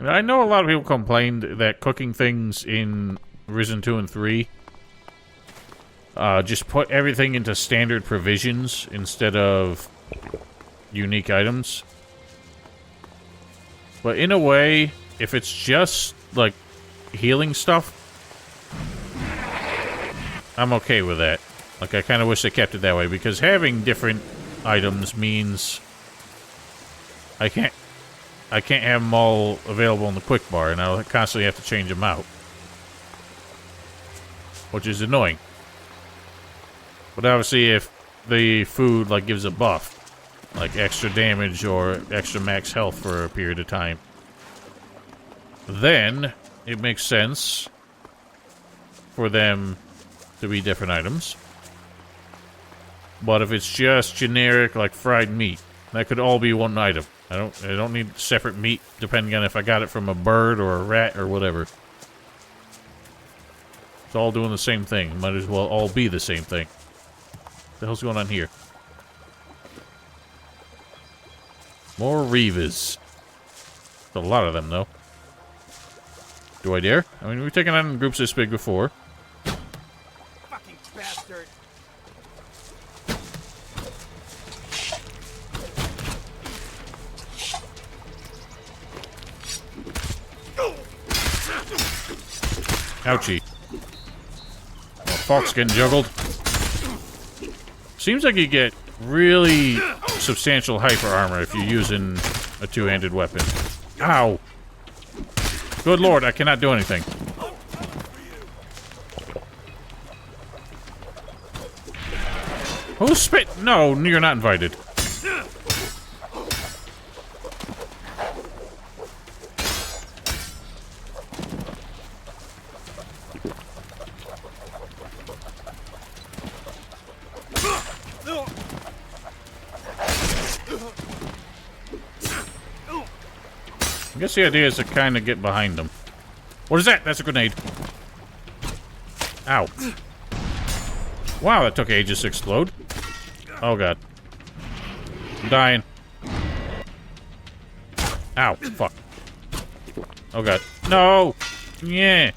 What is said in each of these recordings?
I know a lot of people complained that cooking things in Risen 2 and 3 just put everything into standard provisions instead of unique items. But in a way, if it's just, like, healing stuff, I'm okay with that. Like, I kind of wish they kept it that way, because having different items means I can't have them all available in the quick bar, and I'll constantly have to change them out. Which is annoying. But obviously, if the food, like, gives a buff, like extra damage or extra max health for a period of time, then it makes sense for them to be different items. But if it's just generic, like fried meat, that could all be one item. I don't need separate meat depending on if I got it from a bird or a rat or whatever. It's all doing the same thing. Might as well all be the same thing. What the hell's going on here? More Reavers. There's a lot of them, though. Do I dare? I mean, we've taken on groups this big before. Fucking bastard. Ouchie. Oh, Falk's getting juggled. Seems like you get really substantial hyper armor if you're using a two-handed weapon. Ow! Good lord, I cannot do anything. Who spit? No, you're not invited. I guess the idea is to kind of get behind them. What is that? That's a grenade. Ow. Wow, that took ages to explode. Oh, God. I'm dying. Ow. Fuck. Oh, God. No! Yeah.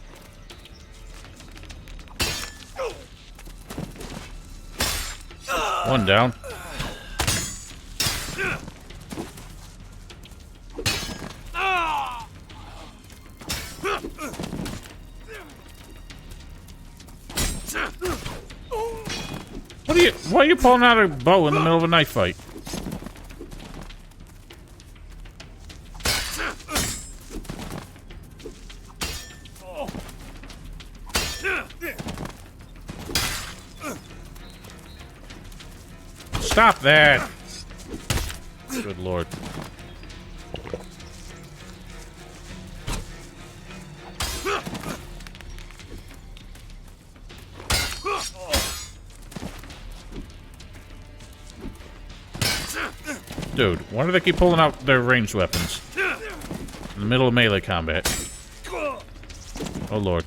One down. Why are you pulling out a bow in the middle of a knife fight? Stop that! Good lord. Dude, why do they keep pulling out their ranged weapons in the middle of melee combat? Oh lord.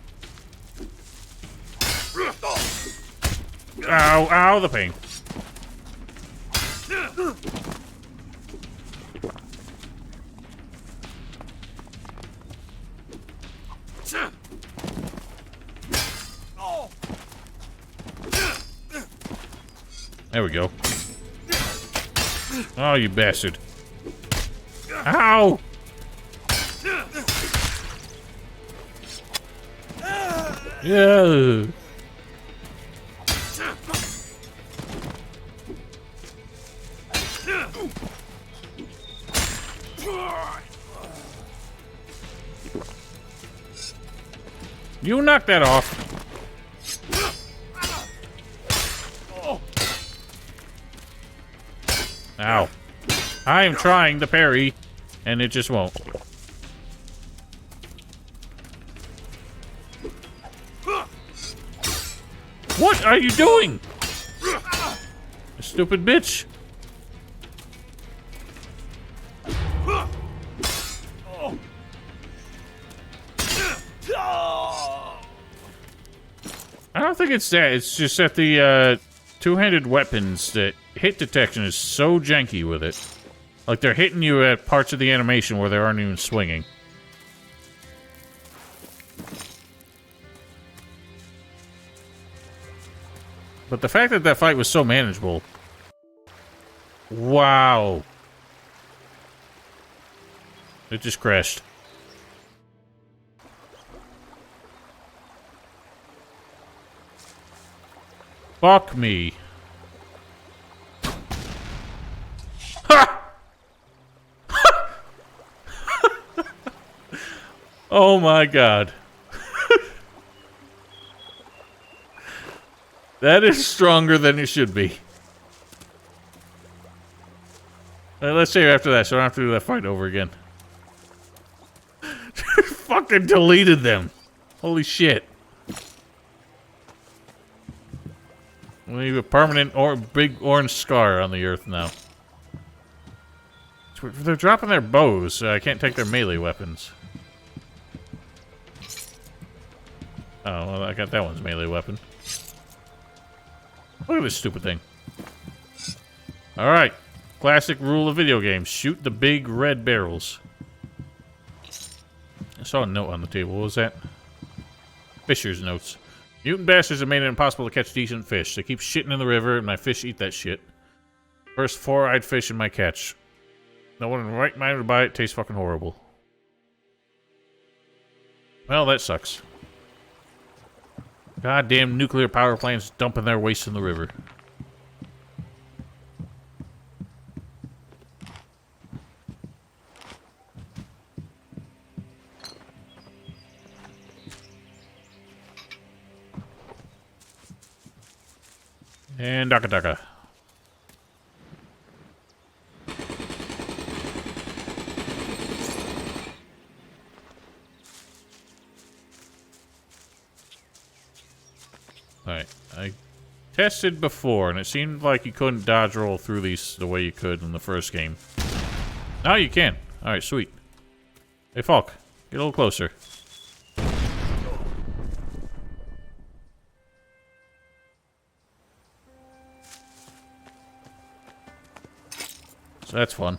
Ow, ow, the pain. There we go. Oh, you bastard. Ow! Yeah. You knock that off. Ow. I am trying to parry, and it just won't. What are you doing? You stupid bitch. I don't think it's that. It's just that the two-handed weapons, that hit detection is so janky with it. Like, they're hitting you at parts of the animation where they aren't even swinging. But the fact that that fight was so manageable. Wow. It just crashed. Fuck me. Ha! Oh my god. That is stronger than it should be. Let's save after that so I don't have to do that fight over again. Fucking deleted them. Holy shit. Leave a permanent or big orange scar on the earth now. They're dropping their bows, so I can't take their melee weapons. Oh, well, I got that one's melee weapon. Look at this stupid thing. Alright. Classic rule of video games. Shoot the big red barrels. I saw a note on the table. What was that? Fisher's notes. Mutant bastards have made it impossible to catch decent fish. They keep shitting in the river, and my fish eat that shit. First four-eyed fish in my catch. No one in the right mind would buy it. Tastes fucking horrible. Well, that sucks. Goddamn nuclear power plants dumping their waste in the river. And Daka Daka. Alright, I tested before, and it seemed like you couldn't dodge roll through these the way you could in the first game. Now you can. Alright, sweet. Hey, Falk, get a little closer. So that's fun.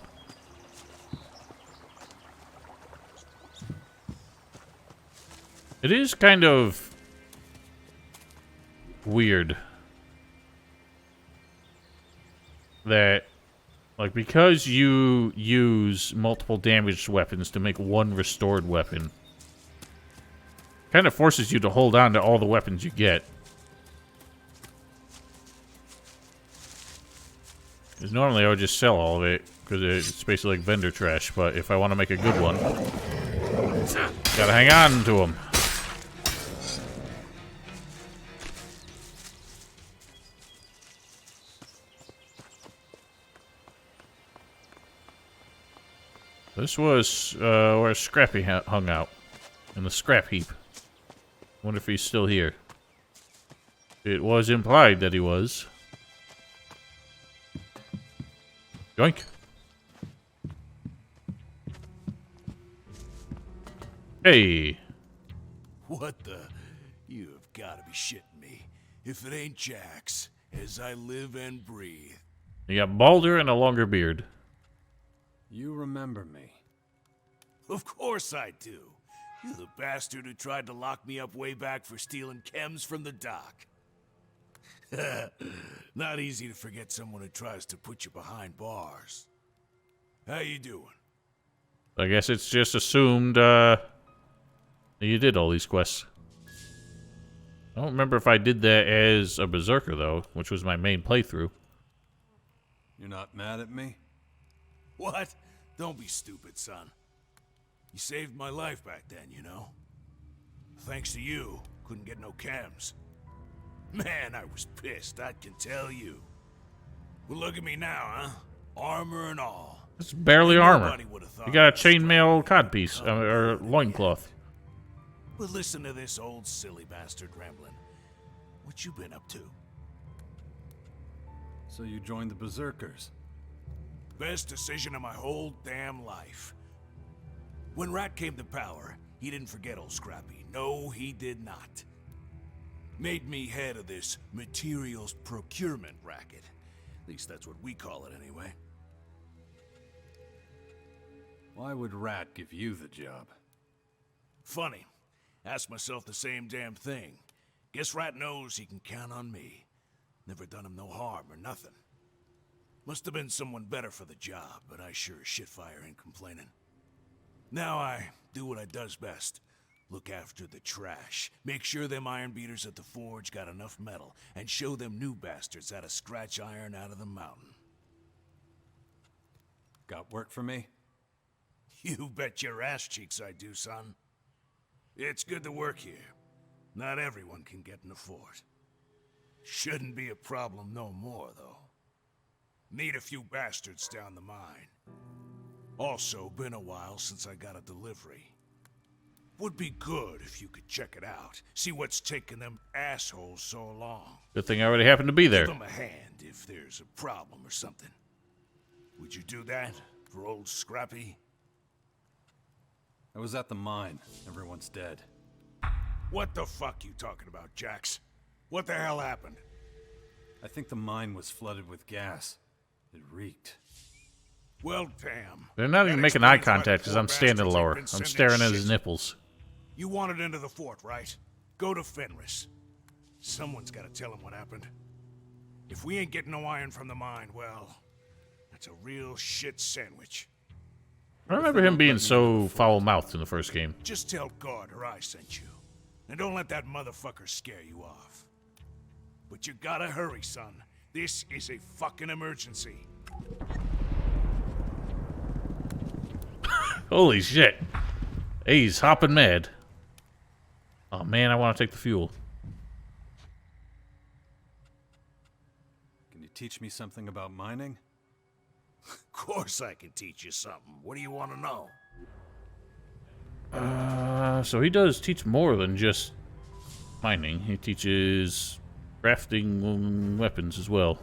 It is kind of weird that, like, because you use multiple damaged weapons to make one restored weapon, kind of forces you to hold on to all the weapons you get. Because normally I would just sell all of it, because it's basically like vendor trash, but if I want to make a good one, gotta hang on to them. This was where Scrappy hung out, in the scrap heap. Wonder if he's still here. It was implied that he was. Yoink. Hey. What the? You have got to be shitting me. If it ain't Jax, as I live and breathe. You got balder and a longer beard. You remember me. Of course I do. You the bastard who tried to lock me up way back for stealing chems from the dock. Not easy to forget someone who tries to put you behind bars. How you doing? I guess it's just assumed, that you did all these quests. I don't remember if I did that as a Berserker, though, which was my main playthrough. You're not mad at me? What? Don't be stupid, son. You saved my life back then, you know? Thanks to you, couldn't get no chems. Man, I was pissed, I can tell you. Well, look at me now, huh? Armor and all. It's barely armor. Nobody would have thought You got a I was chainmail trying to codpiece, come or loincloth. But listen to this old silly bastard rambling. What you been up to? So you joined the Berserkers? Best decision of my whole damn life. When Rat came to power, he didn't forget old Scrappy. No, he did not. Made me head of this materials procurement racket. At least that's what we call it anyway. Why would Rat give you the job? Funny. Ask myself the same damn thing. Guess Rat knows he can count on me. Never done him no harm or nothing. Must have been someone better for the job, but I sure as shitfire ain't complaining. Now I do what I does best. Look after the trash. Make sure them iron beaters at the forge got enough metal, and show them new bastards how to scratch iron out of the mountain. Got work for me? You bet your ass cheeks I do, son. It's good to work here. Not everyone can get in the fort. Shouldn't be a problem no more, though. Need a few bastards down the mine. Also, been a while since I got a delivery. Would be good if you could check it out. See what's taking them assholes so long. Good thing I already happened to be there. Give them a hand if there's a problem or something. Would you do that for old Scrappy? I was at the mine. Everyone's dead. What the fuck you talking about, Jax? What the hell happened? I think the mine was flooded with gas. It reeked. Well, damn. They're not even That making eye explains why the contact because poor I'm standing bastards lower. ain't been I'm sending staring at his shit. nipples. You wanted into the fort, right? Go to Fenris. Someone's got to tell him what happened. If we ain't getting no iron from the mine, well, that's a real shit sandwich. I remember him being so foul-mouthed in the first game. Just tell Gardner I sent you. And don't let that motherfucker scare you off. But you gotta hurry, son. This is a fucking emergency. Holy shit. He's hopping mad. Oh man, I want to take the fuel. Can you teach me something about mining? Of course I can teach you something. What do you want to know? So he does teach more than just mining. He teaches crafting weapons as well.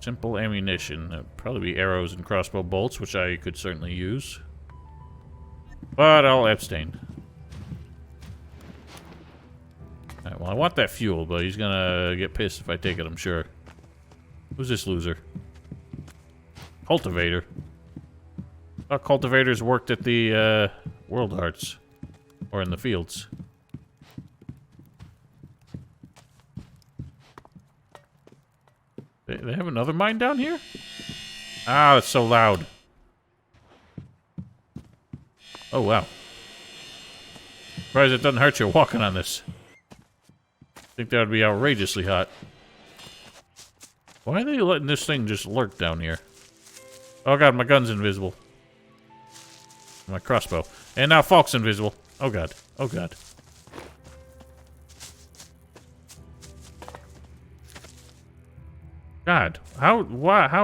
Simple ammunition. That'd probably be arrows and crossbow bolts, which I could certainly use. But I'll abstain. Alright, well, I want that fuel, but he's gonna get pissed if I take it, I'm sure. Who's this loser? Cultivator. I thought cultivators worked at the World Hearts. Or in the fields. They have another mine down here? Ah, that's so loud. Oh, wow. Surprised it doesn't hurt you walking on this. I think that would be outrageously hot. Why are they letting this thing just lurk down here? Oh god, my gun's invisible. My crossbow. And now Falk's invisible. Oh god. Oh god. God, how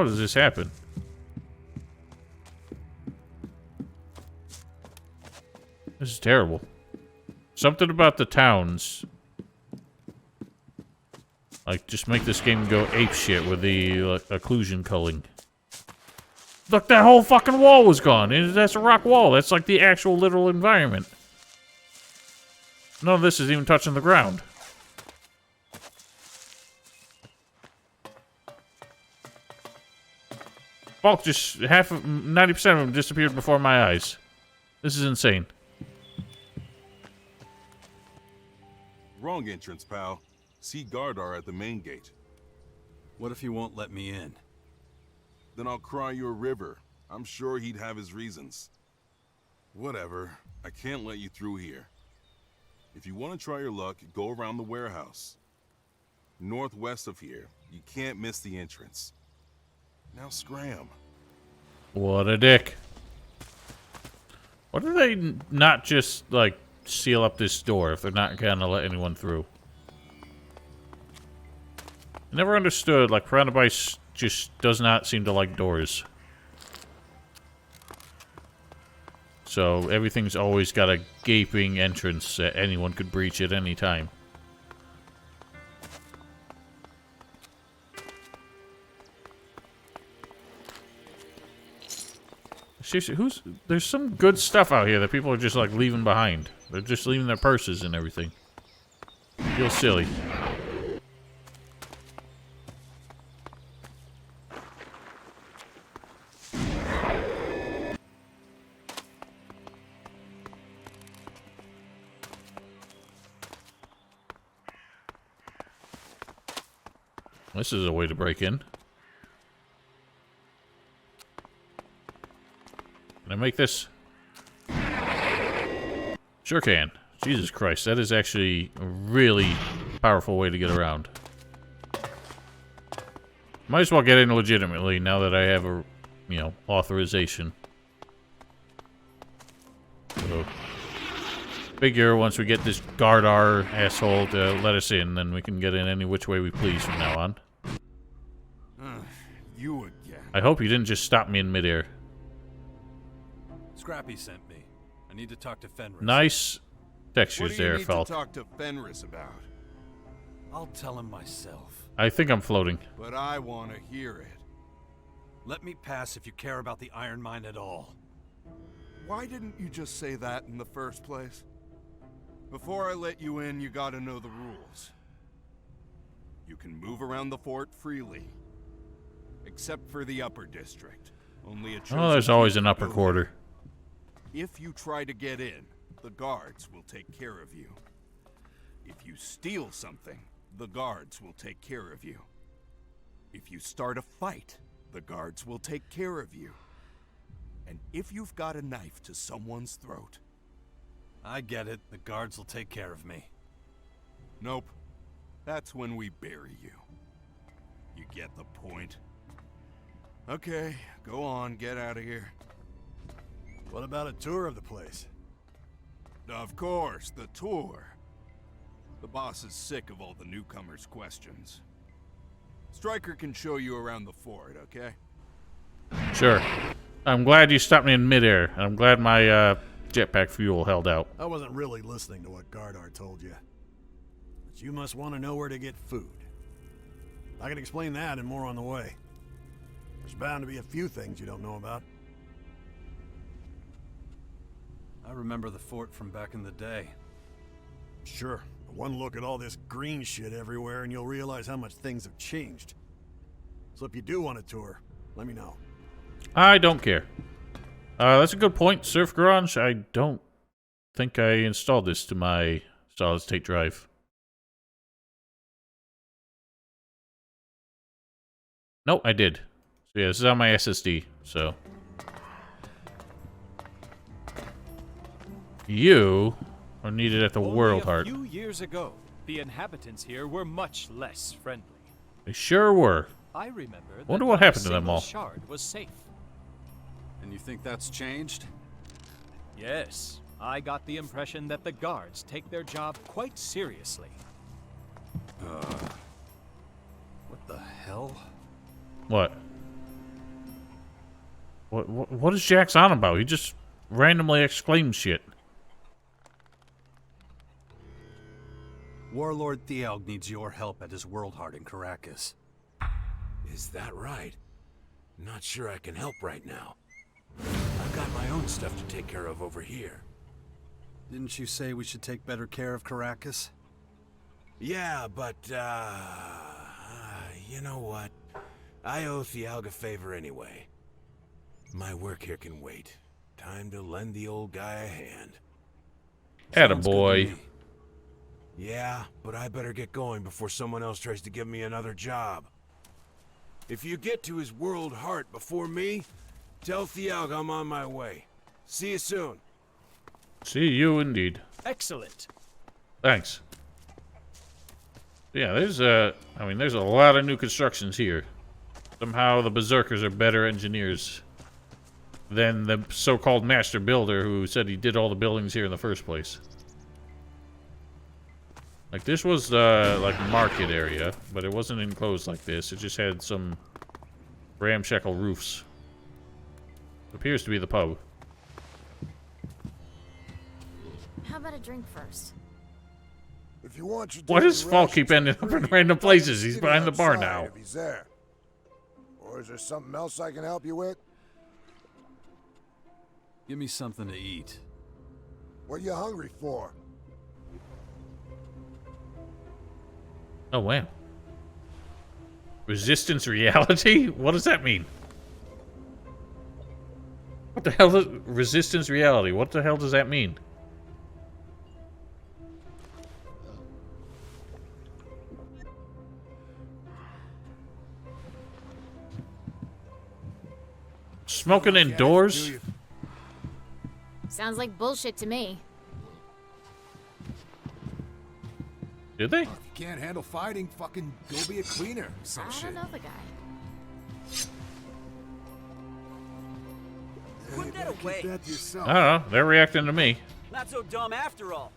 does this happen? This is terrible. Something about the towns. Like, just make this game go apeshit with the occlusion culling. Look, that whole fucking wall was gone. That's a rock wall. That's like the actual literal environment. None of this is even touching the ground. Bulk just 90% of them disappeared before my eyes. This is insane. Wrong entrance, pal. See Gardar at the main gate. What if he won't let me in? Then I'll cry you a river. I'm sure he'd have his reasons. Whatever. I can't let you through here. If you want to try your luck, go around the warehouse. Northwest of here. You can't miss the entrance. Now scram. What a dick. Why do they not just, like, seal up this door if they're not gonna let anyone through? I never understood, like, Piranha just does not seem to like doors. So everything's always got a gaping entrance that anyone could breach at any time. Seriously, there's some good stuff out here that people are just like leaving behind. They're just leaving their purses and everything. Feels silly. This is a way to break in. Can I make this? Sure can. Jesus Christ, that is actually a really powerful way to get around. Might as well get in legitimately now that I have a, you know, authorization. So, figure once we get this Gardar asshole to let us in, then we can get in any which way we please from now on. You again. I hope you didn't just stop me in midair. Scrappy sent me. I need to talk to Fenris. Nice textures What do you there, need Falk. to talk to Fenris about? I'll tell him myself. I think I'm floating. But I want to hear it. Let me pass if you care about the iron mine at all. Why didn't you just say that in the first place? Before I let you in, you gotta know the rules. You can move around the fort freely. Except for the upper district. Only a chosen Oh, there's always an few upper go quarter. there. If you try to get in, the guards will take care of you. If you steal something, the guards will take care of you. If you start a fight, the guards will take care of you. And if you've got a knife to someone's throat... I get it. The guards will take care of me. Nope. That's when we bury you. You get the point? Okay, go on, get out of here. What about a tour of the place? Of course, the tour. The boss is sick of all the newcomers' questions. Stryker can show you around the fort, okay? Sure. I'm glad you stopped me in midair, and I'm glad my jetpack fuel held out. I wasn't really listening to what Gardar told you. But you must want to know where to get food. I can explain that and more on the way. There's bound to be a few things you don't know about. I remember the fort from back in the day. Sure, but one look at all this green shit everywhere and you'll realize how much things have changed. So if you do want a tour, let me know. I don't care. That's a good point. Surf Garage, I don't think I installed this to my solid-state drive. No, I did. So yeah, this is on my SSD, so... You are needed at the World Heart. Only a few years ago, the inhabitants here were much less friendly. They sure were. I remember that Wonder what not a happened to them single all. shard was safe. And you think that's changed? Yes, I got the impression that the guards take their job quite seriously. What the hell? What? What is Jax on about? He just randomly exclaims shit. Warlord Thialg needs your help at his World Heart in Caracas. Is that right? Not sure I can help right now. I've got my own stuff to take care of over here. Didn't you say we should take better care of Caracas? Yeah, but, you know what? I owe Thialg a favor anyway. My work here can wait. Time to lend the old guy a hand. Sounds good to Attaboy. me. Yeah, but I better get going before someone else tries to give me another job. If you get to his World Heart before me, tell Thialg I'm on my way. See you soon. See you indeed. Excellent. Thanks. Yeah, there's there's a lot of new constructions here. Somehow the Berserkers are better engineers than the so-called master builder who said he did all the buildings here in the first place. Like, this was like market area, but it wasn't enclosed like this. It just had some ramshackle roofs. Appears to be the pub. How about a drink first? If you want your Why daily does Fall keep rations ending for up in free, random places? He's get behind the bar outside now. If he's there. Or is there something else I can help you with? Give me something to eat. What are you hungry for? Oh, wow. Resistance reality? What does that mean? What the hell is resistance reality? What the hell does that mean? smoking indoors? Sounds like bullshit to me. Did they? If you can't handle fighting, fucking go be a cleaner. Some I shit. don't know the guy. Put that away. Keep that to yourself. I don't know. They're reacting to me. Not so dumb after all.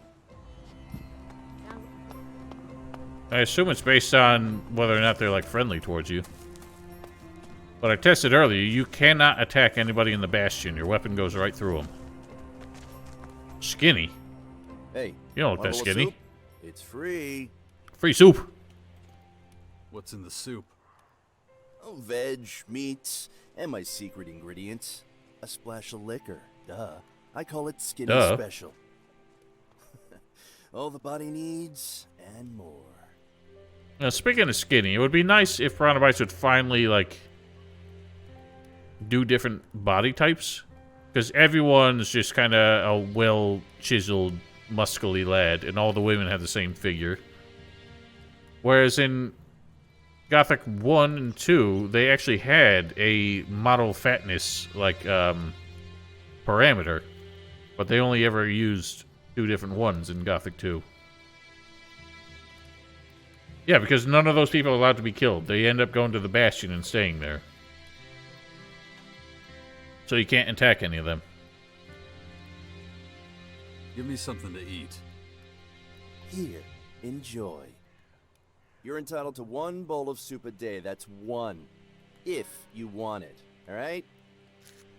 I assume it's based on whether or not they're, like, friendly towards you. But I tested earlier, you cannot attack anybody in the Bastion. Your weapon goes right through them. Skinny? Hey, You don't look want that a little skinny. soup? It's free. Free soup. What's in the soup? Oh, veg, meats, and my secret ingredients. A splash of liquor. Duh. I call it Skinny Duh. Special. All the body needs, and more. Now, speaking of skinny, it would be nice if Piranha would finally, like, do different body types. Because everyone's just kind of a well-chiseled, muscly lad, and all the women have the same figure. Whereas in Gothic 1 and 2, they actually had a model fatness, like, parameter. But they only ever used 2 different ones in Gothic 2. Yeah, because none of those people are allowed to be killed. They end up going to the Bastion and staying there. So you can't attack any of them. Give me something to eat. Here, enjoy. You're entitled to 1 bowl of soup a day. That's 1. If you want it. Alright?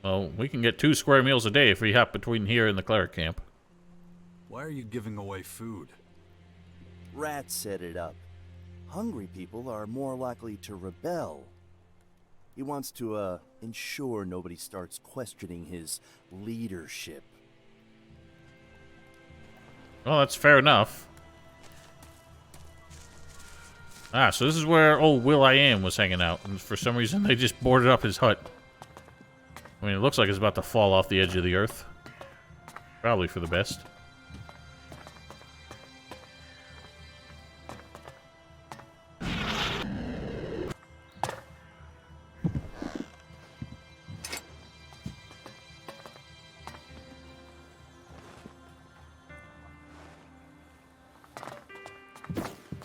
Well, we can get 2 square meals a day if we hop between here and the cleric camp. Why are you giving away food? Rats set it up. Hungry people are more likely to rebel. He wants to, ensure nobody starts questioning his leadership. Well, that's fair enough. Ah, so this is where old Will.I.Am was hanging out, and for some reason they just boarded up his hut. I mean, it looks like it's about to fall off the edge of the earth. Probably for the best.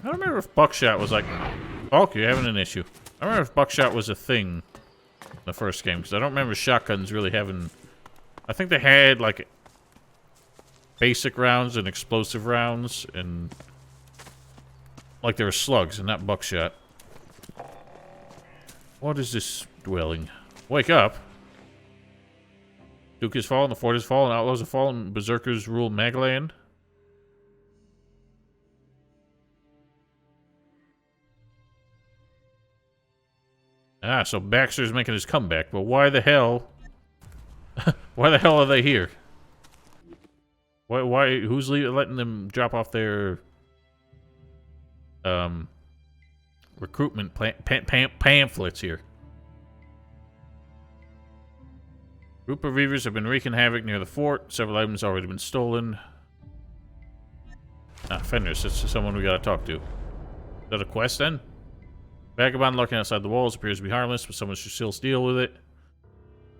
I don't remember if buckshot was like... Oh, you're having an issue. I remember if buckshot was a thing in the first game, because I don't remember shotguns really having... I think they had, like, basic rounds and explosive rounds, and... like, there were slugs and not buckshot. What is this dwelling? Wake up! Duke has fallen, the fort has fallen, outlaws have fallen, berserkers rule Magland. Ah, so Baxter's making his comeback, but why the hell... why the hell are they here? Why who's letting them drop off their... recruitment pamphlets here? Group of reavers have been wreaking havoc near the fort. Several items already been stolen. Ah, Fenris, it's someone we gotta talk to. Is that a quest then? Vagabond lurking outside the walls appears to be harmless, but someone should still deal with it.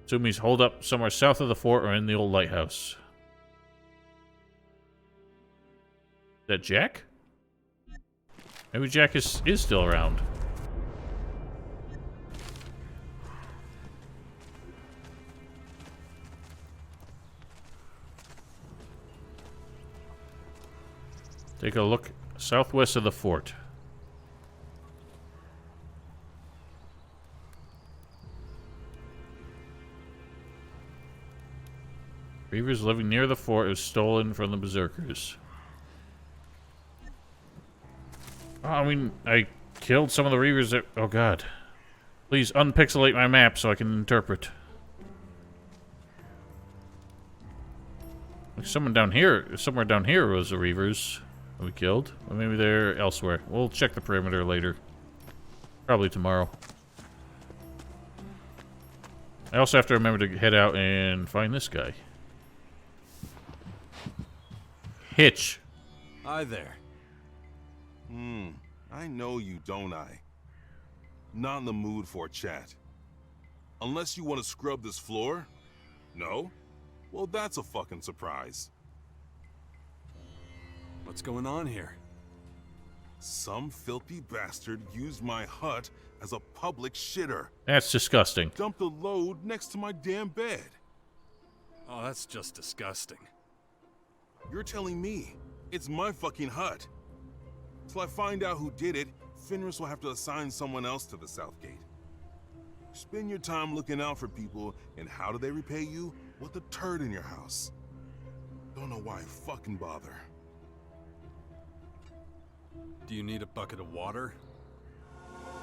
Assume he's holed up somewhere south of the fort or in the old lighthouse. Is that Jack? Maybe Jack is still around. Take a look southwest of the fort. Reavers living near the fort was stolen from the Berserkers. Oh, I mean, I killed some of the Reavers that... Oh, God. Please unpixelate my map so I can interpret. Like someone down here... Somewhere down here was the Reavers that we killed. Or maybe they're elsewhere. We'll check the perimeter later. Probably tomorrow. I also have to remember to head out and find this guy. Hitch. Hi there. I know you, don't I? Not in the mood for a chat. Unless you want to scrub this floor? No? Well, that's a fucking surprise. What's going on here? Some filthy bastard used my hut as a public shitter. That's disgusting. Dumped the load next to my damn bed. Oh, that's just disgusting. You're telling me it's my fucking hut. Till I find out who did it, Fenris will have to assign someone else to the South Gate. Spend your time looking out for people, and how do they repay you? With a turd in your house. Don't know why I fucking bother. Do you need a bucket of water?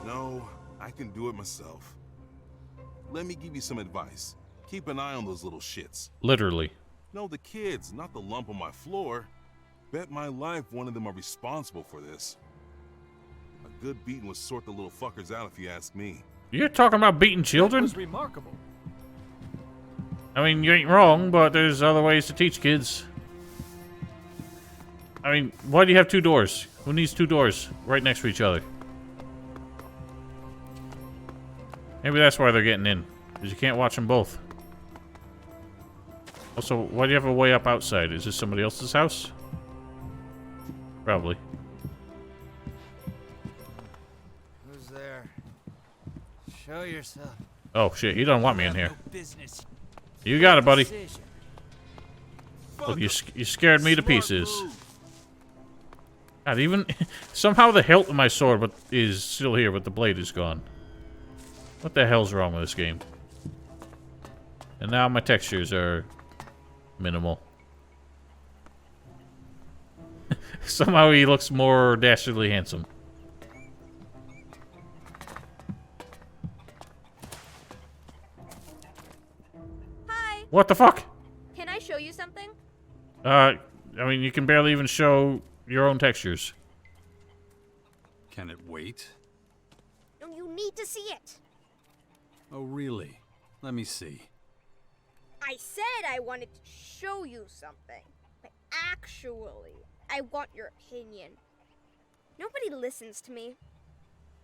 No, I can do it myself. Let me give you some advice. Keep an eye on those little shits. Literally. No, the kids, not the lump on my floor. Bet my life one of them are responsible for this. A good beating would sort the little fuckers out if you ask me. You're talking about beating children? That was remarkable. I mean, you ain't wrong, but there's other ways to teach kids. I mean, why do you have two doors? Who needs two doors right next to each other? Maybe that's why they're getting in, because you can't watch them both. Also, why do you have a way up outside? Is this somebody else's house? Probably. Who's there? Show yourself. Oh shit, you don't want me in here. No business. You got it, buddy. Decision. Look, you scared me to pieces. God, even somehow the hilt of my sword is still here, but the blade is gone. What the hell's wrong with this game? And now my textures are minimal. Somehow he looks more dastardly handsome. Hi. What the fuck? Can I show you something? I mean, you can barely even show your own textures. Can it wait? No, you need to see it. Oh, really? Let me see. I said I wanted to show you something. But actually, I want your opinion. Nobody listens to me.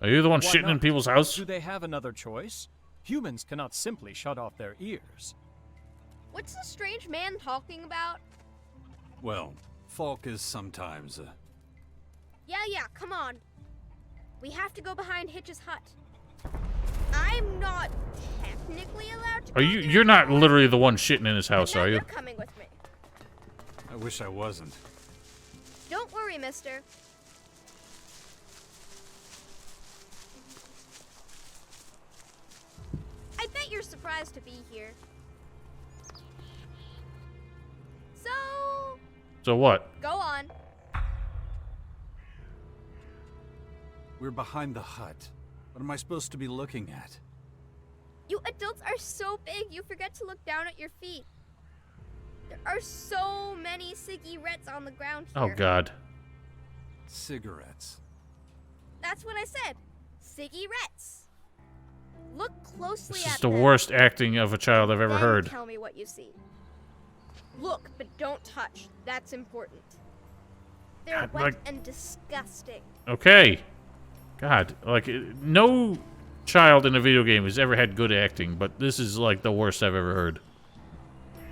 Are you the one Why shitting in not? people's house? Do they have another choice? Humans cannot simply shut off their ears. What's the strange man talking about? Well, Falk is sometimes Yeah, come on. We have to go behind Hitch's hut. I'm not technically allowed to go there. You're not literally the one shitting in his house, Now are you? you're coming with me. I wish I wasn't. Don't worry, mister. I bet you're surprised to be here. So what? Go on. We're behind the hut. What am I supposed to be looking at? You adults are so big, you forget to look down at your feet. There are so many cigarettes on the ground here. Oh god. Cigarettes. That's what I said. Cigarettes. Look closely This at is the them. worst acting of a child I've ever Then heard. Tell me what you see. Look, but don't touch. That's important. They're God, wet like- and disgusting. Okay. God, like, no child in a video game has ever had good acting, but this is like the worst I've ever heard.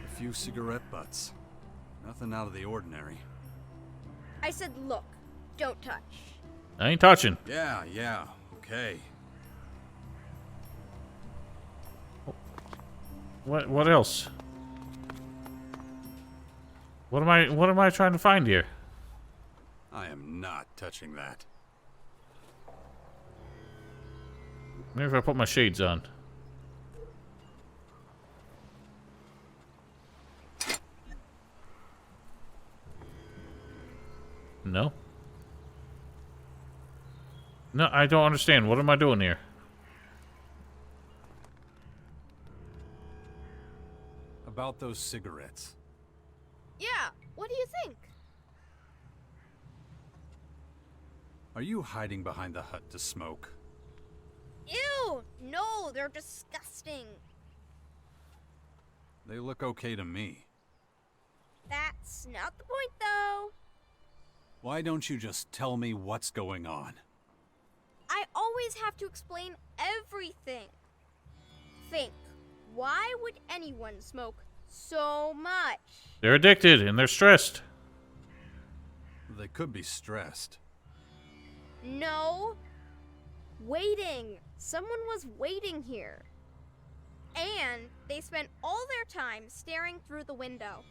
A few cigarette butts. Nothing out of the ordinary. I said look, don't touch. I ain't touching. Yeah, okay. What else? What am I trying to find here? I am not touching that. Maybe if I put my shades on. No? No, I don't understand. What am I doing here? About those cigarettes. Yeah, what do you think? Are you hiding behind the hut to smoke? Ew! No, they're disgusting. They look okay to me. That's not the point, though. Why don't you just tell me what's going on? I always have to explain everything. think. Why would anyone smoke so much? They're addicted and they're stressed. They could be stressed. No. Waiting. Someone was waiting here. And they spent all their time staring through the window.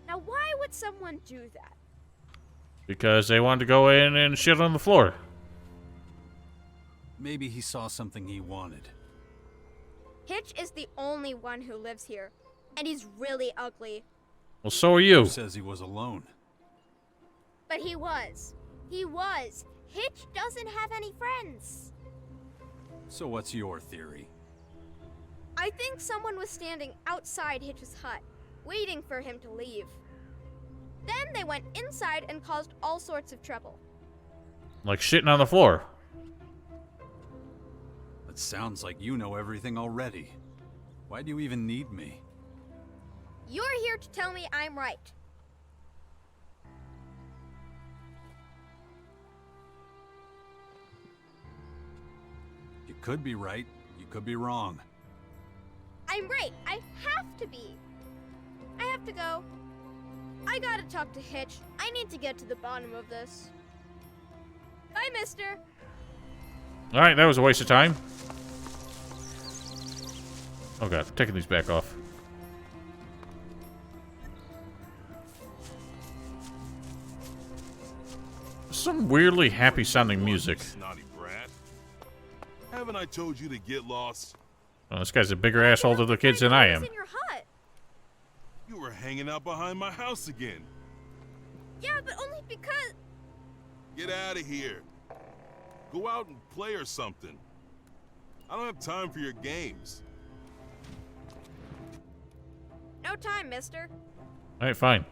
Now, why would someone do that? Because they wanted to go in and shit on the floor. Maybe he saw something he wanted. Hitch is the only one who lives here. And he's really ugly. Well, so are you. Who says he was alone? But he was. He was. Hitch doesn't have any friends. So what's your theory? I think someone was standing outside Hitch's hut, waiting for him to leave. Then they went inside and caused all sorts of trouble. Like shitting on the floor. It sounds like you know everything already. Why do you even need me? You're here to tell me I'm right. You could be right, you could be wrong. I'm right. I have to be. I have to go. I gotta talk to Hitch. I need to get to the bottom of this. Bye, mister. Alright, that was a waste of time. Oh god, taking these back off. Some weirdly happy sounding music. Snotty brat. Haven't I told you to get lost? Oh, this guy's a bigger asshole to the kids than I am. In your hut. You were hanging out behind my house again. Yeah, but only because... Get out of here. Go out and play or something. I don't have time for your games. No time, mister. Alright, fine.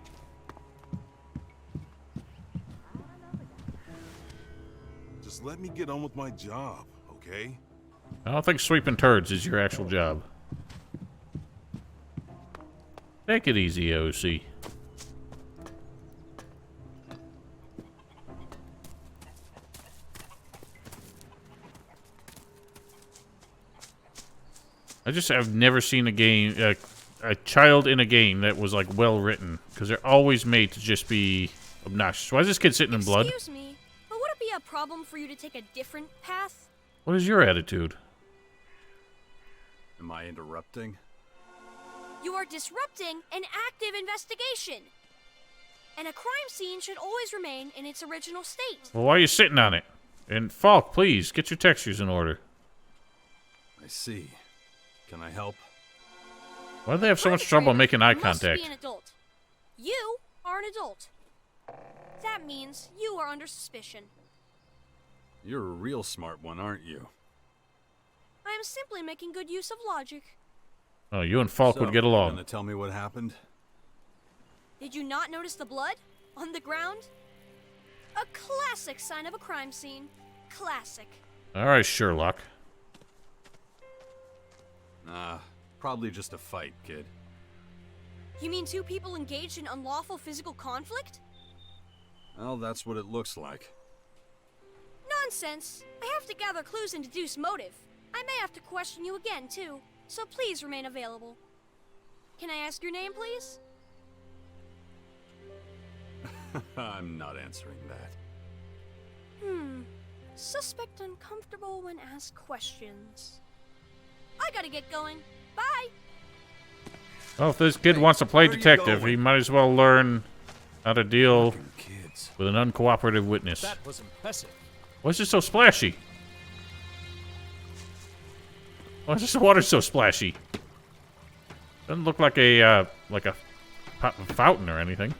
Just let me get on with my job, okay? I don't think sweeping turds is your actual job. Take it easy, OC. I just have never seen a game, a child in a game that was like well written, because they're always made to just be obnoxious. Why is this kid sitting in blood? Excuse me, but would it be a problem for you to take a different path? What is your attitude? Am I interrupting? You are disrupting an active investigation. And a crime scene should always remain in its original state. Well, why are you sitting on it? And Falk, please, get your textures in order. I see. Can I help? Why do they have so much trouble making eye Must contact? be an adult. You are an adult. That means you are under suspicion. You're a real smart one, aren't you? I am simply making good use of logic. Oh, you and Falk would get You along. gonna tell me what happened? Did you not notice the blood on the ground? A classic sign of a crime scene. Classic. Alright, Sherlock. Nah, probably just a fight, kid. You mean two people engaged in unlawful physical conflict? Well, that's what it looks like. Nonsense. I have to gather clues and deduce motive. I may have to question you again, too, so please remain available. Can I ask your name, please? I'm not answering that. Suspect uncomfortable when asked questions. I gotta get going. Bye! Well, if this kid wants to play where are you detective, going? he might as well learn how to deal Kids. with an uncooperative witness. That was impressive. Why is it so splashy? Why is this water so splashy? Doesn't look like a fountain or anything.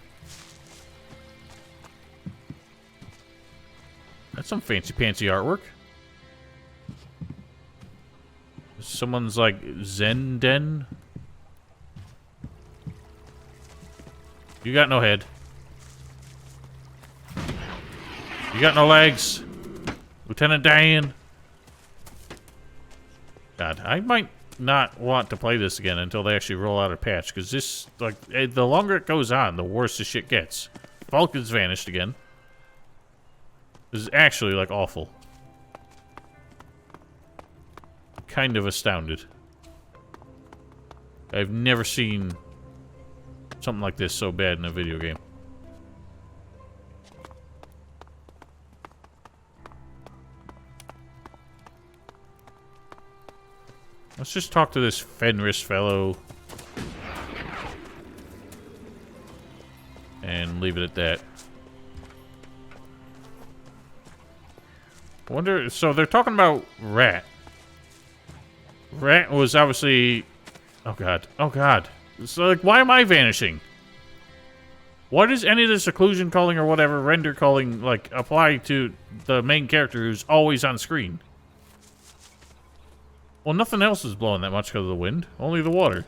That's some fancy-pantsy artwork. Someone's like Zen Den. You got no head. You got no legs. Lieutenant Dan. God, I might not want to play this again until they actually roll out a patch, because this, like, the longer it goes on, the worse the shit gets. Falk has vanished again. This is actually, like, awful. Kind of astounded. I've never seen something like this so bad in a video game. Let's just talk to this Fenris fellow. And leave it at that. I wonder, so they're talking about Rat. Rat was obviously... Oh god. Oh god. So, like, why am I vanishing? Why does any of the seclusion calling or whatever, render calling, like, apply to the main character who's always on screen? Well, nothing else is blowing that much because of the wind. Only the water.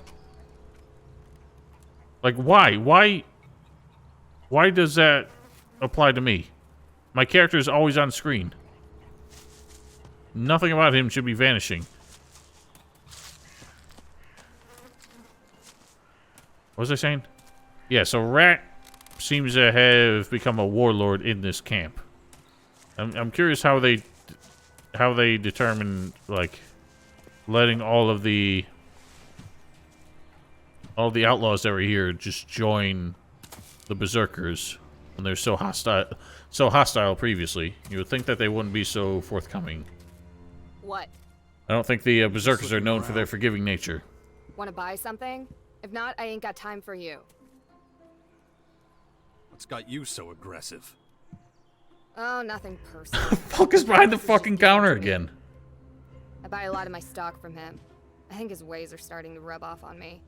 Like, why? Why does that apply to me? My character is always on screen. Nothing about him should be vanishing. What was I saying? Yeah, so Rat seems to have become a warlord in this camp. I'm curious how they determine, like, letting all the outlaws that were here just join the Berserkers when they're so hostile previously. You would think that they wouldn't be so forthcoming. What? I don't think the Berserkers are known for their forgiving nature. Want to buy something? If not, I ain't got time for you. What's got you so aggressive? Oh, nothing personal. Fuck is behind the fucking counter again? I buy a lot of my stock from him. I think his ways are starting to rub off on me.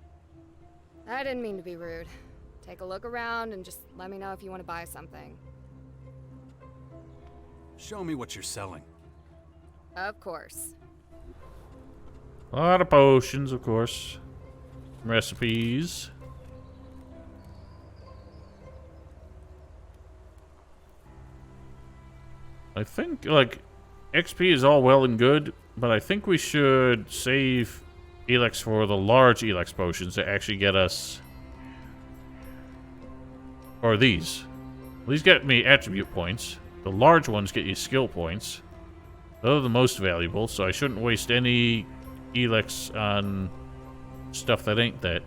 I didn't mean to be rude. Take a look around and just let me know if you want to buy something. Show me what you're selling. Of course. A lot of potions, of course. Recipes. I think, like, XP is all well and good, but I think we should save ELEX for the large ELEX potions that actually get us... Or these. These get me attribute points. The large ones get you skill points. Those are the most valuable, so I shouldn't waste any ELEX on stuff that ain't that.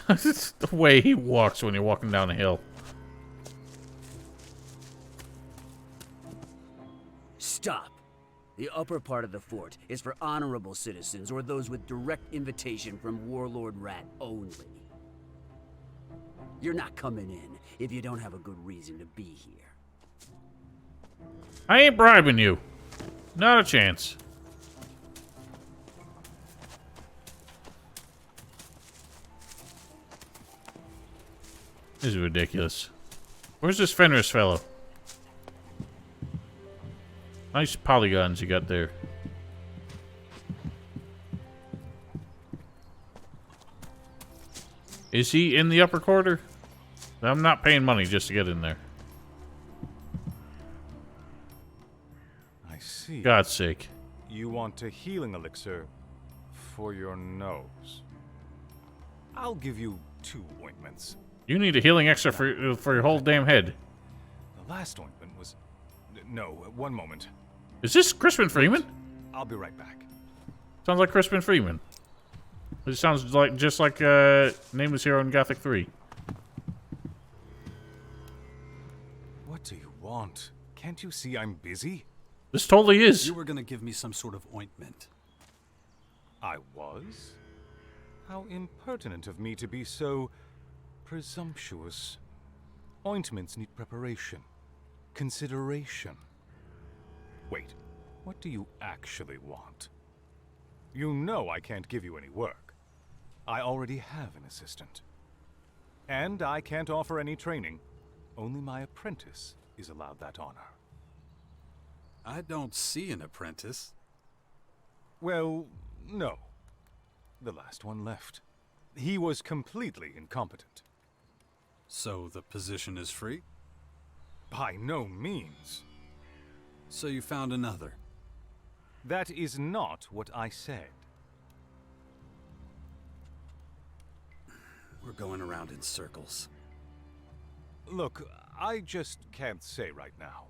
It's the way he walks when you're walking down a hill. Stop. The upper part of the fort is for honorable citizens or those with direct invitation from Warlord Rat only. You're not coming in if you don't have a good reason to be here. I ain't bribing you. Not a chance. This is ridiculous. Where's this Fenris fellow? Nice polygons you got there. Is he in the upper quarter? I'm not paying money just to get in there. I see. God's sake. You want a healing elixir for your nose. I'll give you 2 ointments. You need a healing extra for your whole damn head. The last ointment was... No, 1 moment. Is this Crispin Freeman? I'll be right back. Sounds like Crispin Freeman. It sounds like just like Nameless Hero in Gothic 3. What do you want? Can't you see I'm busy? This totally is. You were gonna give me some sort of ointment. I was? How impertinent of me to be so presumptuous. Ointments need preparation, consideration. Wait, what do you actually want? You know I can't give you any work. I already have an assistant. And I can't offer any training. Only my apprentice is allowed that honor. I don't see an apprentice. Well, no. The last one left. He was completely incompetent. So the position is free? By no means. So you found another? That is not what I said. We're going around in circles. Look, I just can't say right now.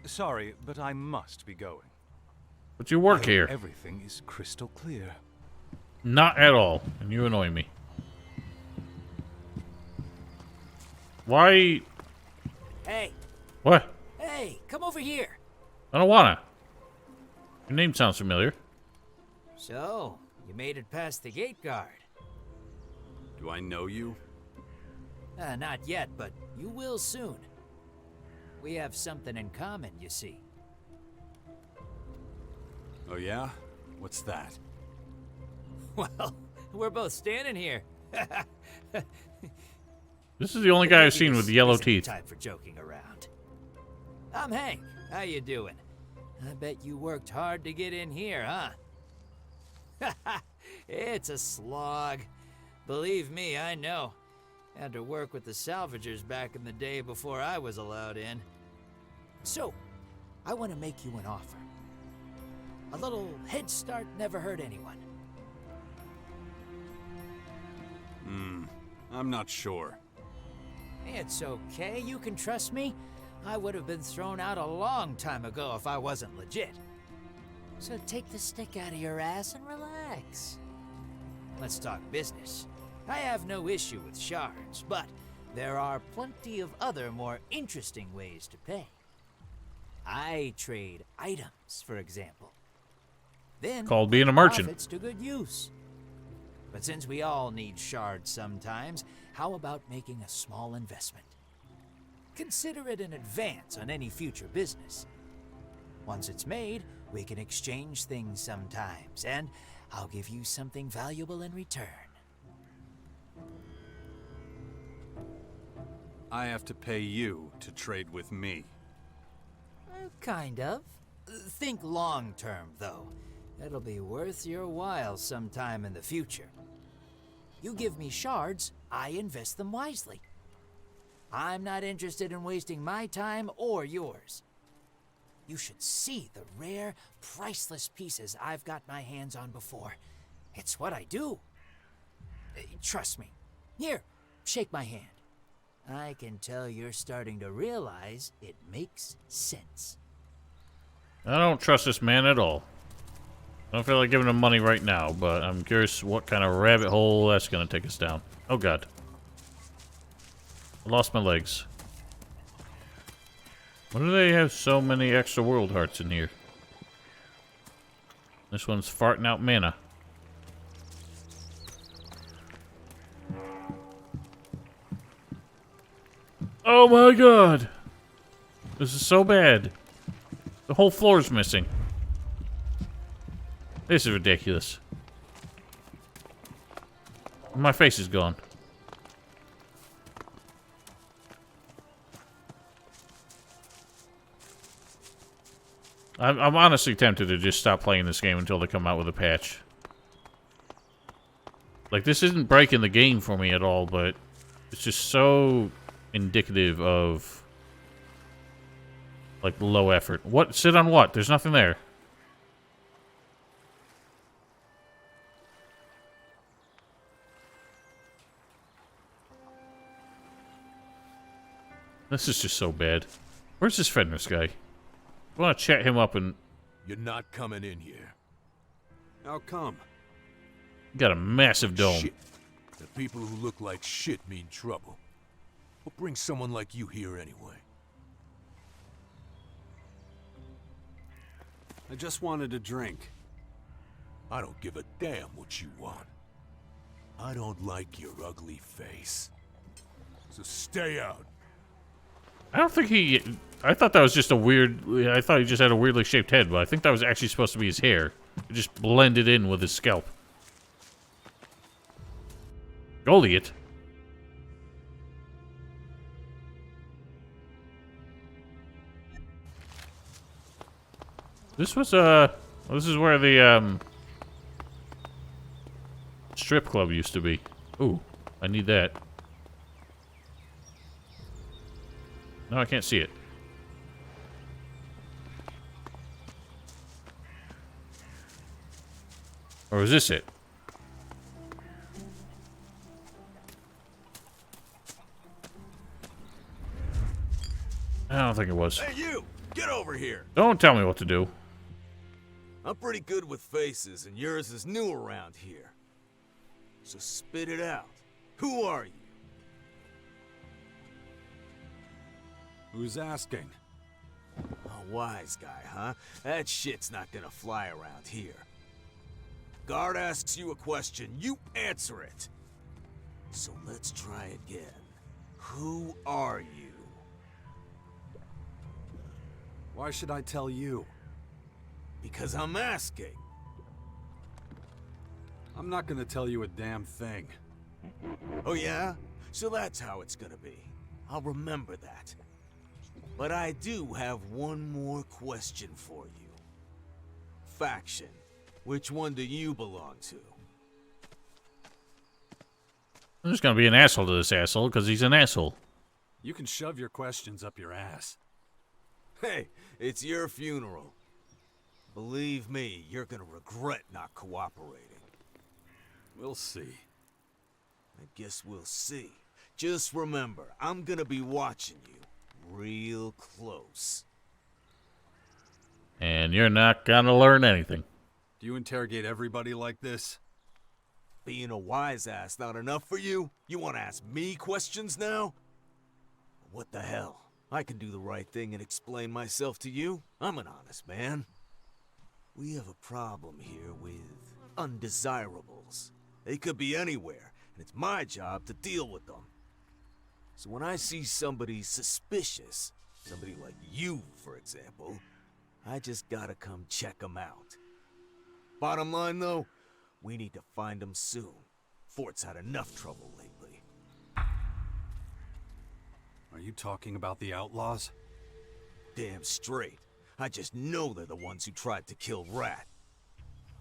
Sorry, but I must be going. But you work I here. hope everything is crystal clear. Not at all. And you annoy me. Why? Hey, What? hey, come over here. I don't wanna. Your name sounds familiar. So, you made it past the gate guard. Do I know you? Not yet, but you will soon. We have something in common, you see. Oh yeah? What's that? Well, we're both standing here. This is the only guy I've seen with yellow Isn't the teeth. time for joking around. I'm Hank. How you doing? I bet you worked hard to get in here, huh? It's a slog. Believe me, I know. Had to work with the salvagers back in the day before I was allowed in. So, I want to make you an offer. A little head start never hurt anyone. I'm not sure. It's okay, you can trust me. I would have been thrown out a long time ago if I wasn't legit. So take the stick out of your ass and relax. Let's talk business. I have no issue with shards, but there are plenty of other more interesting ways to pay. I trade items, for example. Then Called being a merchant. profits to good use. But since we all need shards sometimes, how about making a small investment? Consider it an advance on any future business. Once it's made, we can exchange things sometimes, and I'll give you something valuable in return. I have to pay you to trade with me. Kind of. Think long term, though. It'll be worth your while sometime in the future. You give me shards, I invest them wisely. I'm not interested in wasting my time or yours. You should see the rare, priceless pieces I've got my hands on before. It's what I do. Trust me. Here, shake my hand. I can tell you're starting to realize it makes sense. I don't trust this man at all. I don't feel like giving him money right now, but I'm curious what kind of rabbit hole that's going to take us down. Oh, God. I lost my legs. Why do they have so many extra world hearts in here? This one's farting out mana. Oh my God! This is so bad. The whole floor's missing. This is ridiculous. My face is gone. I'm honestly tempted to just stop playing this game until they come out with a patch. Like, this isn't breaking the game for me at all, but it's just so indicative of, like, low effort. What? Sit on what? There's nothing there. This is just so bad. Where's this Fenris guy? I want to chat him up and... You're not coming in here. How come? Got a massive dome. Shit. The people who look like shit mean trouble. What brings someone like you here anyway? I just wanted a drink. I don't give a damn what you want. I don't like your ugly face. So stay out. I don't think he... I thought that was just a weird... I thought he just had a weirdly shaped head, but I think that was actually supposed to be his hair. It just blended in with his scalp. Goliath. This was, this is where the, strip club used to be. Ooh, I need that. No, I can't see it. Or is this it? I don't think it was. Hey, you! Get over here! Don't tell me what to do. I'm pretty good with faces, and yours is new around here. So spit it out. Who are you? Who's asking? A wise guy, huh? That shit's not gonna fly around here. Guard asks you a question, you answer it. So let's try again. Who are you? Why should I tell you? Because I'm asking. I'm not gonna tell you a damn thing. Oh yeah? So that's how it's gonna be. I'll remember that. But I do have one more question for you. Faction. Which one do you belong to? I'm just gonna be an asshole to this asshole because he's an asshole. You can shove your questions up your ass. Hey, it's your funeral. Believe me, you're gonna regret not cooperating. We'll see. I guess we'll see. Just remember, I'm gonna be watching you real close. And you're not gonna learn anything. Do you interrogate everybody like this? Being a wise ass not enough for you? You want to ask me questions now? What the hell? I can do the right thing and explain myself to you. I'm an honest man. We have a problem here with undesirables. They could be anywhere, and it's my job to deal with them. So when I see somebody suspicious, somebody like you, for example, I just gotta come check them out. Bottom line, though, we need to find them soon. Fort's had enough trouble lately. Are you talking about the outlaws? Damn straight. I just know they're the ones who tried to kill Rat.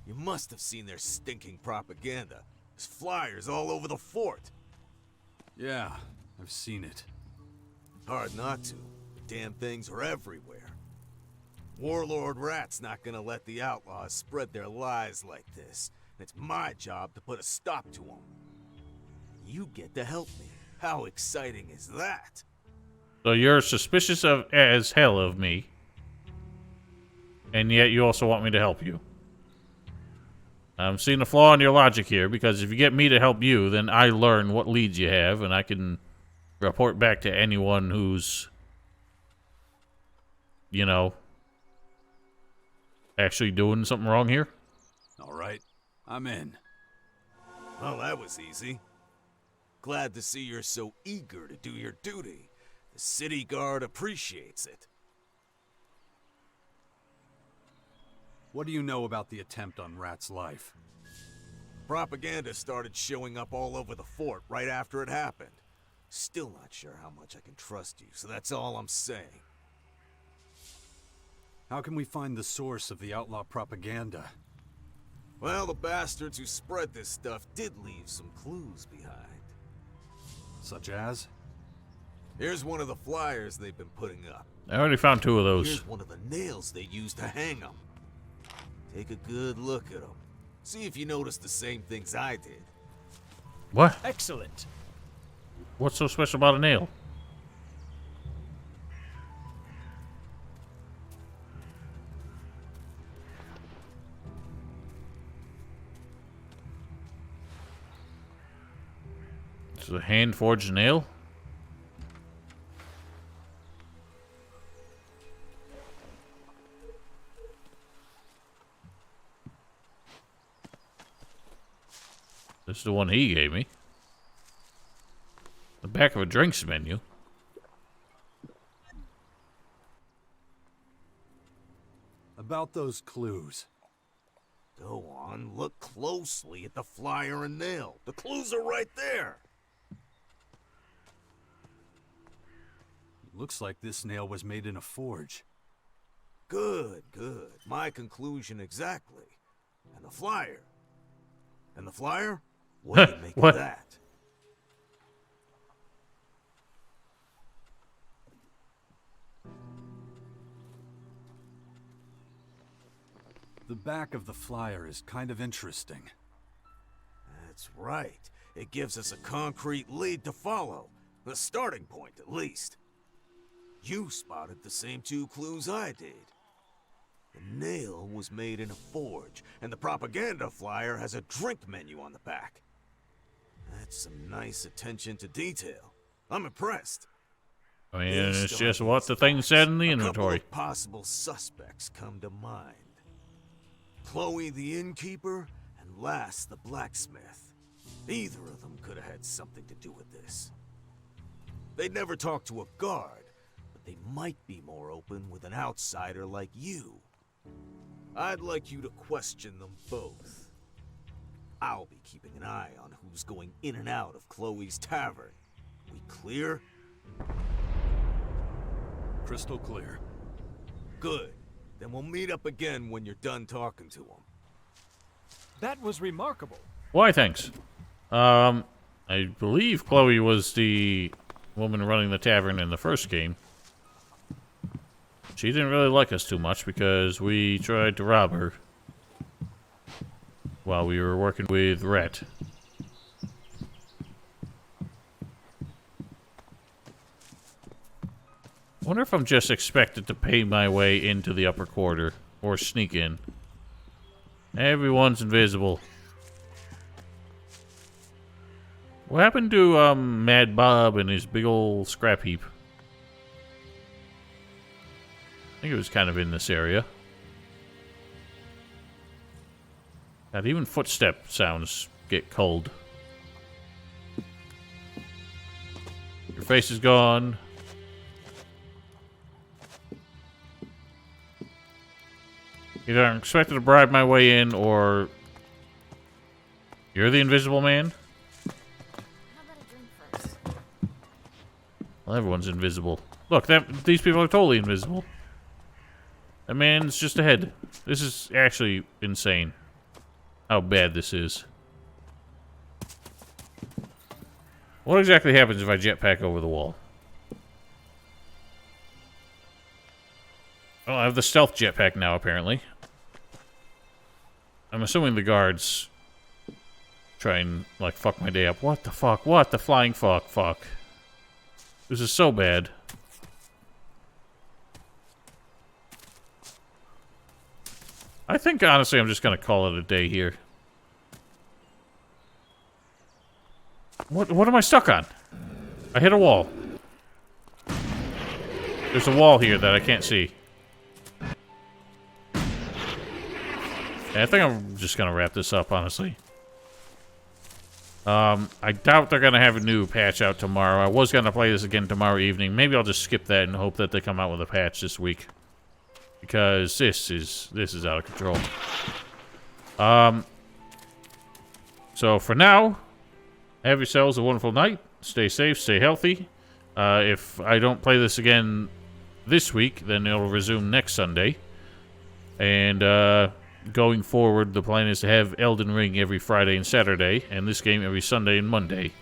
You must have seen their stinking propaganda. There's flyers all over the fort. Yeah, I've seen it. Hard not to. The damn things are everywhere. Warlord Rat's not gonna let the outlaws spread their lies like this. And it's my job to put a stop to them. You get to help me. How exciting is that? So you're suspicious of as hell of me. And yet you also want me to help you. I'm seeing a flaw in your logic here, because if you get me to help you, then I learn what leads you have, and I can report back to anyone who's, you know, actually doing something wrong here. All right, I'm in. Well, that was easy. Glad to see you're so eager to do your duty. The city guard appreciates it. What do you know about the attempt on Rat's life? Propaganda started showing up all over the fort right after it happened. Still not sure how much I can trust you, so that's all I'm saying. How can we find the source of the outlaw propaganda? Well, the bastards who spread this stuff did leave some clues behind. Such as? Here's one of the flyers they've been putting up. I already found 2 of those. Here's one of the nails they used to hang them. Take a good look at them. See if you notice the same things I did. What? Excellent. What's so special about a nail? This is a hand-forged nail? This is the one he gave me. The back of a drinks menu. About those clues. Go on, look closely at the flyer and nail. The clues are right there. Looks like this nail was made in a forge. Good, good. My conclusion exactly. And the flyer? And the flyer? What do you make What? of that? The back of the flyer is kind of interesting. That's right. It gives us a concrete lead to follow. The starting point, at least. You spotted the same 2 clues I did. The nail was made in a forge, and the propaganda flyer has a drink menu on the back. That's some nice attention to detail. I'm impressed. I mean, it's just what the thing said in the inventory. A couple of possible suspects come to mind. Chloe the innkeeper, and Lass the blacksmith. Either of them could have had something to do with this. They'd never talk to a guard, but they might be more open with an outsider like you. I'd like you to question them both. I'll be keeping an eye on who's going in and out of Chloe's tavern. We clear? Crystal clear. Good. Then we'll meet up again when you're done talking to them. That was remarkable. Why, thanks. I believe Chloe was the woman running the tavern in the first game. She didn't really like us too much because we tried to rob her while we were working with Rhett. I wonder if I'm just expected to pay my way into the upper quarter or sneak in. Everyone's invisible. What happened to Mad Bob and his big old scrap heap? I think it was kind of in this area. God, even footstep sounds get cold. Your face is gone. Either I'm expected to bribe my way in, or you're the invisible man? How about a drink first? Well, everyone's invisible. Look, these people are totally invisible. That man's just ahead. This is actually insane. How bad this is. What exactly happens if I jetpack over the wall? Oh, I have the stealth jetpack now, apparently. I'm assuming the guards try and, like, fuck my day up. What the fuck? What the flying fuck? Fuck. This is so bad. I think, honestly, I'm just gonna call it a day here. What am I stuck on? I hit a wall. There's a wall here that I can't see. Yeah, I think I'm just gonna wrap this up, honestly. I doubt they're gonna have a new patch out tomorrow. I was gonna play this again tomorrow evening. Maybe I'll just skip that and hope that they come out with a patch this week. Because this is out of control. So for now, have yourselves a wonderful night. Stay safe, stay healthy. If I don't play this again this week, then it'll resume next Sunday. And going forward, the plan is to have Elden Ring every Friday and Saturday, and this game every Sunday and Monday.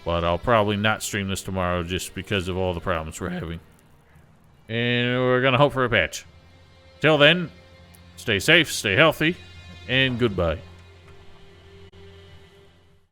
But I'll probably not stream this tomorrow just because of all the problems we're having. And we're gonna hope for a patch. Till then, stay safe, stay healthy, and goodbye.